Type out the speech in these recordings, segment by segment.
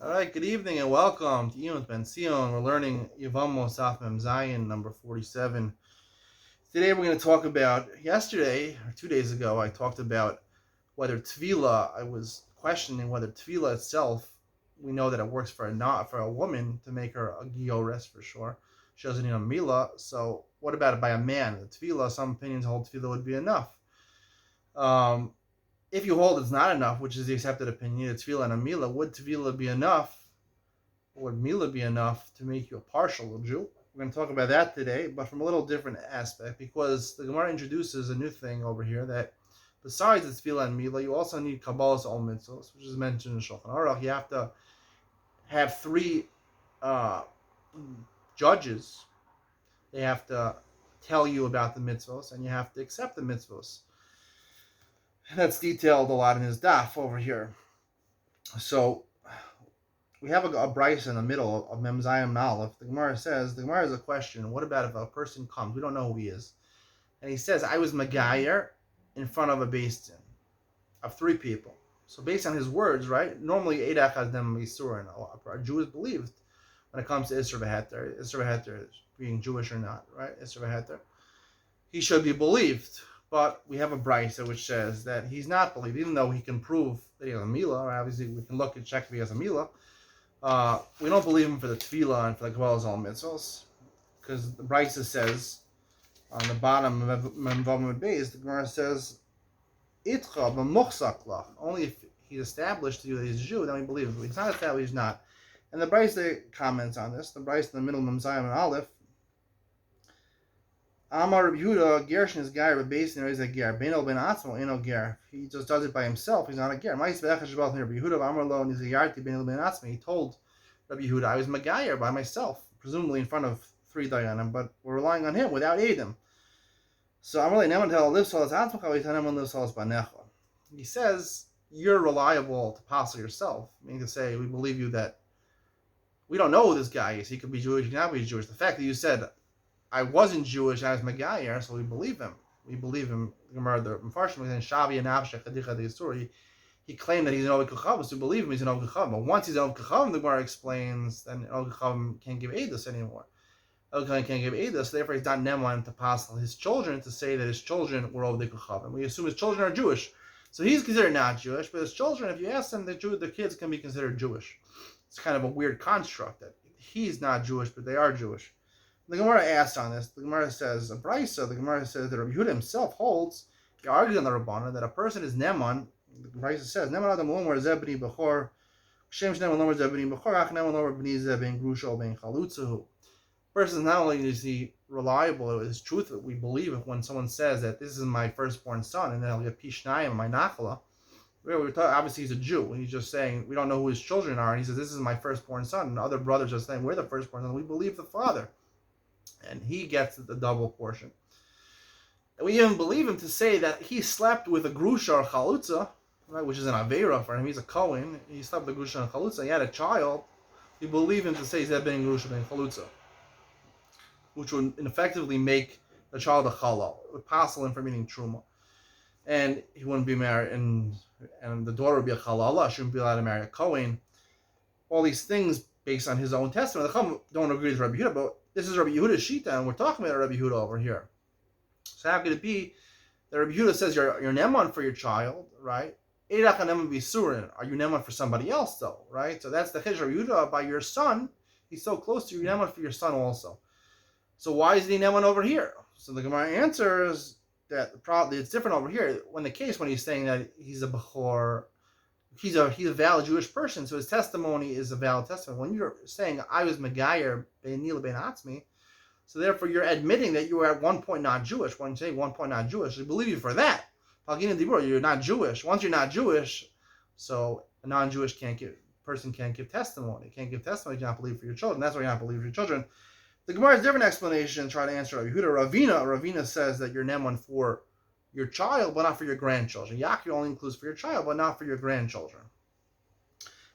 All right, good evening and welcome to Iyun with Benzion. We're learning Yevamos Zion number 47. Today we're going to talk about, yesterday, or 2 days ago, I talked about whether Tvila, I was questioning whether Tvila itself, we know that it works for a woman to make her a Giores for sure. She doesn't need a Mila, so what about it by a man? The Tvila, some opinions hold Tvila would be enough. Um, if you hold it's not enough, which is the accepted opinion, it's Tvila and a Mila, would Tvila be enough? Would Mila be enough to make you a partial Jew? We're going to talk about that today, but from a little different aspect, because the Gemara introduces a new thing over here that besides the Tefillah and Mila, you also need Kabbalah's own mitzvahs, which is mentioned in Shulchan Aruch. You have to have three uh, judges. They have to tell you about the mitzvahs, and you have to accept the mitzvahs. And that's detailed a lot in his daf over here. So we have a Bryce in the middle of Mem Zayin and Aleph. The Gemara has a question. What about if a person comes, we don't know who he is, and he says, I was Magayer in front of a Beis Din of three people. So based on his words, right, normally Eidach has them Yisurin. A Jew is believed when it comes to Isra V'Heter. Isra V'Heter, being Jewish or not, right, Isra V'Heter. He should be believed. But we have a brisa which says that he's not believed, even though he can prove that he has a Mila. Or obviously, we can look and check if he has a Mila. We don't believe him for the tefillah and for the Kabbalah's all mitzvahs, because the Brisa says on the bottom of Yevamos Beis, the Gemara says, "Itcha b'muchsak lach." Only if he's established to you that he's a Jew, then we believe him. If he's not established, he's not. And the Brisa comments on this. The Brisa in the middle of Zayin and Aleph. Amar Rabbi Yehuda, Gershon is Ger, but Beis Din is a Ger. Bein el ben atzmo, ain't no Ger. He just does it by himself. He's not a Ger. Ma'is v'echad shabal Rabbi Yehuda, Amar lo niziyarti bein el ben atzmo. He told Rabbi Yehuda, I was Magayer by myself, presumably in front of three Dayanim, but we're relying on him without Adam. So Amar le neman tel liv solas atzmocha, v'itanem liv solas banecha. He says, you're reliable to passel yourself. Meaning to say, we believe you that we don't know who this guy is. He could be Jewish, he cannot be Jewish. The fact that you said, I wasn't Jewish, I was Magayer, so we believe him. We believe him. Unfortunately, in Shavi and Avshach, the story, he claimed that he's an Oved Kachavim, so we believe him he's an Oved Kachavim. But once he's an Oved Kachavim, the Gemara explains, then Oved Kachavim can't give Eidos anymore. Oved Kachavim can't give Eidos, so therefore he's not Neman to pass his children to say that his children were Oved Kachavim. We assume his children are Jewish. So he's considered not Jewish, but his children, if you ask them, the kids can be considered Jewish. It's kind of a weird construct that he's not Jewish, but they are Jewish. The Gemara asks on this. The Gemara says, a Brisa, the Gemara says that Rabbi Yehuda himself holds, he argues on the Rabbana, that a person is Neman. The Brisa says, Neman adam lomer zebni b'chor, Shem neman lomer zebni b'chor, ach neman lomer b'ni zebin grusho ben chalutzahu. Person not only is he reliable, it is truth that we believe if when someone says that this is my firstborn son, and then I'll get pishnayim, my nachla. Obviously he's a Jew, and he's just saying, we don't know who his children are, and he says, this is my firstborn son, and other brothers are saying, we're the firstborn son, we believe the father. And he gets the double portion. And we even believe him to say that he slept with a grusha or chalutza, right, which is an avera for him. He's a Kohen. He slept with a grusha and chalutza. He had a child. We believe him to say he's had ben grusha ben chalutza, which would effectively make the child a chalal. It would passel him from eating truma, and he wouldn't be married, and the daughter would be a chalala. She wouldn't be allowed to marry a Kohen. All these things based on his own testimony. The Chum don't agree with Rabbi Yehuda, but this is Rabbi Yehuda's Shita, and we're talking about Rabbi Yehuda over here. So how could it be that Rabbi Yehuda says you're Neman for your child, right? Eidach Neman B'Surin. Are you Neman for somebody else, though, right? So that's the Chiddush Rabbi Yehuda. By your son, he's so close to you, Neman for your son also. So why is he Neman over here? So the Gemara answers that probably it's different over here. When he's saying that he's a Bechor, he's a valid Jewish person, so his testimony is a valid testimony. When you're saying I was Magayer Bein Ben Atzmi, so therefore you're admitting that you were at one point not Jewish. When you say one point not Jewish, we believe you for that. You're not Jewish. Once you're not Jewish, so a non-Jewish person can't give testimony. Can't give testimony. You not believe for your children. That's why you not believe for your children. The Gemara has a different explanation. Try to answer Rabbi Yehuda. Ravina says that you're Neman for your child, but not for your grandchildren. Yakir only includes for your child, but not for your grandchildren.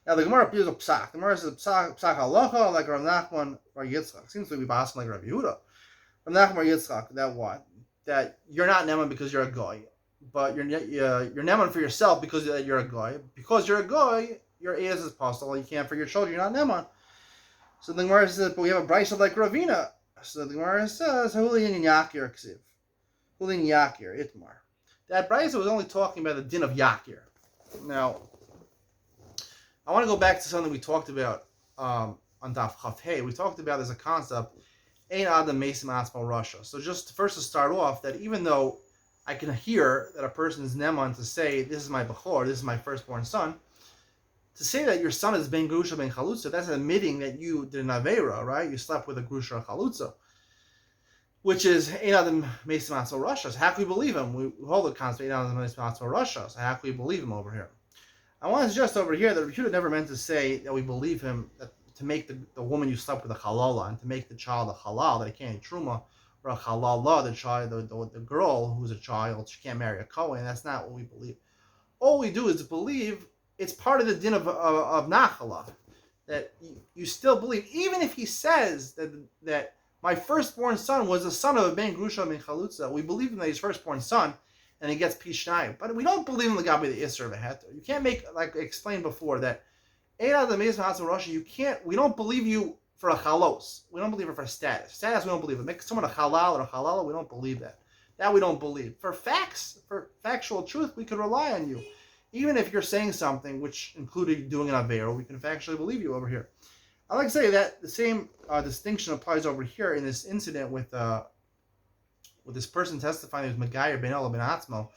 Now the Gemara appears a psak. The Gemara says psak halacha like Rav Nachman Bar Yitzchak. Seems to be basking like Rabbi Yehuda. Rav Nachman Bar Yitzchak. That what? That you're not Neman because you're a goy, but you're Neman for yourself because you're a goy. Because you're a goy, your Eidos is possible. You can't for your children. You're not Neman. So the Gemara says, but we have a brisa like Ravina. So the Gemara says, Hulin Yakir Ksiv. Hulin Yakir, Itmar. That brisa was only talking about the din of Yakir. Now, I want to go back to something we talked about on Daf Chaf Hey. We talked about as a concept, Ein Adam Mesim Atzmo Rasha. So just first to start off, that even though I can hear that a person is Neman to say, this is my Bechor, this is my firstborn son, to say that your son is Ben Grusha Ben Chalutza, that's admitting that you did an Aveira, right? You slept with a Grusha or Chalutza, which is Ein Adam Mesim Atzmo Rasha. So how can we believe him? We hold the concept Ein Adam Mesim Atzmo Rasha. So how can we believe him over here? I want to suggest over here that Yehuda never meant to say that we believe him, that to make the woman you slept with a halala, and to make the child a halal, that it can't eat truma, or a halala, the child, the girl who's a child, she can't marry a Kohen. That's not what we believe. All we do is believe it's part of the din of Nachala, that you still believe, even if he says that my firstborn son was the son of a Ben Grusha Ben Chalutza, we believe him that he's firstborn son, and he gets Pishnayim. But we don't believe in the Gabi the Isser of a Heter. You can't make, like I explained before, that Ein Adam Mesim Atzmo Rasha, we don't believe you for a chalos. We don't believe it for a status. Status, we don't believe it. Make someone a halal or a halala, we don't believe that. That we don't believe. For facts, for factual truth, we can rely on you. Even if you're saying something which included doing an Aveiro, we can factually believe you over here. I like to say that the same distinction applies over here in this incident with this person testifying that was Megayer Ben Ella Ben Atzmo.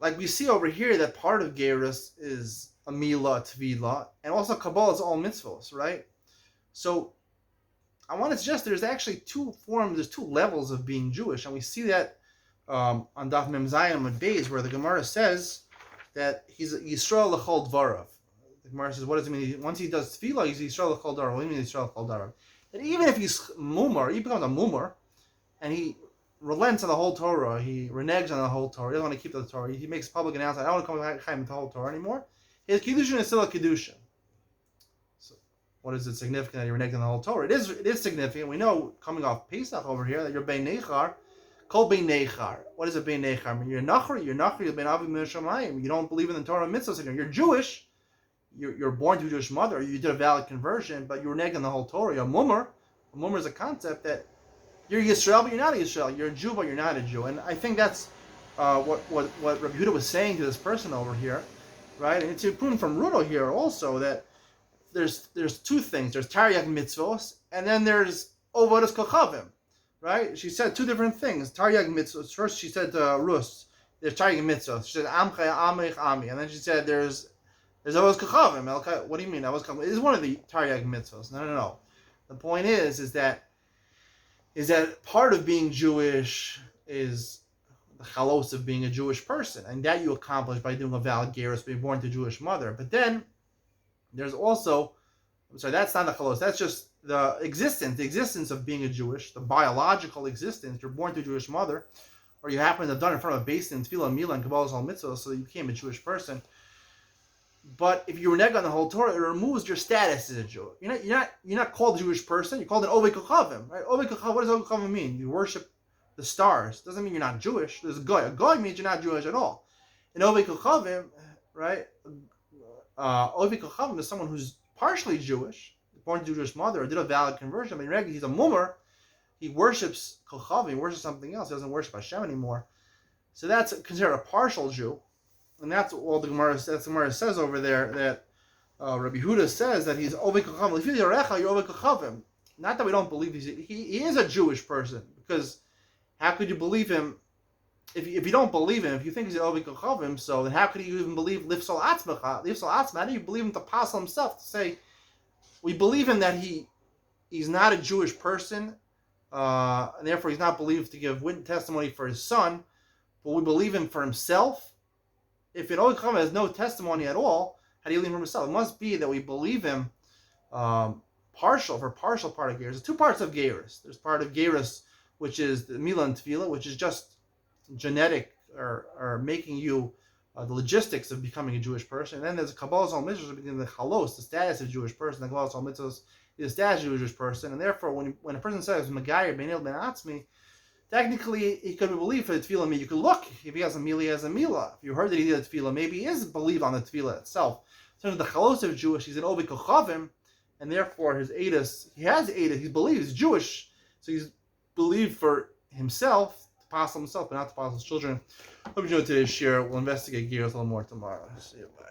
Like we see over here that part of Gerus is a Mila, Tvila, and also Kabbalah is all mitzvahs, right? So I want to suggest there's actually two levels of being Jewish, and we see that on Daf Mem Zayin and Beis, where the Gemara says that he's Yisrael L'chol Dvarav. The Gemara says, what does it mean? Once he does Tefillah, he's Yisrael L'chol Dvarav. What do you mean Yisrael L'chol Dvarav? That even if he's Mumar, he becomes a Mumar, and he relents on the whole Torah, he reneges on the whole Torah, he doesn't want to keep the Torah, he makes public announcement, I don't want to come with the whole Torah anymore. His Kiddushin is still a Kiddushin. So, what is it significant that he reneged on the whole Torah? It is significant. We know, coming off Pesach over here, that you're Bein Nechar, called Bein Nechar. What does it Bein Nechar mean? You're Nachri, you're Bein Avi Min Shamayim. You don't believe in the Torah mitzvahs. You're Jewish, you're born to a Jewish mother, you did a valid conversion, but you reneged on the whole Torah. You're a Mumar. A Mumar is a concept that you're Yisrael, but you're not a Yisrael. You're a Jew, but you're not a Jew. And I think that's what Rabbi Yehuda was saying to this person over here, right? And it's proven from Rudo here also that there's two things. There's Taryag mitzvos, and then there's Ovodas Kochavim, right? She said two different things. Taryag mitzvos. First she said Rus, there's Taryag mitzvos. She said Amcha, Amich, Ami. And then she said there's Ovodas Kochavim. What do you mean? Ovodas Kochavim is one of the Taryag mitzvos. No. The point is that part of being Jewish is the chalos of being a Jewish person, and that you accomplish by doing a valid gerus, being born to a Jewish mother. But then there's also, that's not the chalos, that's just the existence of being a Jewish, the biological existence. You're born to a Jewish mother, or you happen to have done it in front of a basin in Tefillah, Mila, and Kabbalah al Mitzvah, so you became a Jewish person. But if you renege on the whole Torah, it removes your status as a Jew. You're not called a Jewish person. You're called an Ovei Kochavim, right? Ovei Kochavim. What does Ovei Kochavim mean? You worship the stars. Doesn't mean you're not Jewish. There's a goy. A goy means you're not Jewish at all. And Ovei Kochavim, right? Ovei Kochavim is someone who's partially Jewish, born to a Jewish mother, or did a valid conversion. But he's a mummer. He worships Kochavim. He worships something else. He doesn't worship Hashem anymore. So that's considered a partial Jew. And that's all the Gemara says over there, that Rabbi Yehuda says that he's Ovei Kochavim. If you're Ovei Kochavim. Not that we don't believe he is a Jewish person, because how could you believe him if you don't believe him? If you think he's an Ovei Kochavim, so then how could you even believe Lifsal Atzmacha? Lifsal Atzma, how do you believe him to apostle himself, to say, we believe him that he's not a Jewish person, and therefore he's not believed to give witness testimony for his son, but we believe him for himself? If an Ovei Kochavim has no testimony at all, how do you believe him for himself? It must be that we believe him partial part of Gerus. There's two parts of Gerus. There's part of Gerus, which is the Mila and Tefillah, which is just genetic, or making you the logistics of becoming a Jewish person. And then there's a Kabbalah al Mitzvahs, the Chalos, the status of a Jewish person. The Kabbalah al Mitzvahs is the status of a Jewish person. And therefore, when a person says Megayer Ben El Ben Atzmi, technically, he could be believed for the tefillah. You could look, if he has a mila, he has a mila. If you heard that he did a tefillah, maybe he is believed on the tefillah itself. So the Chalosiv Jewish, he's an Ovi Kochavim, and therefore his Edus, he believes he's Jewish, so he's believed for himself, to pass himself, but not to pass his children. Hope you enjoyed today's share. We'll investigate gears a little more tomorrow. See you. Bye.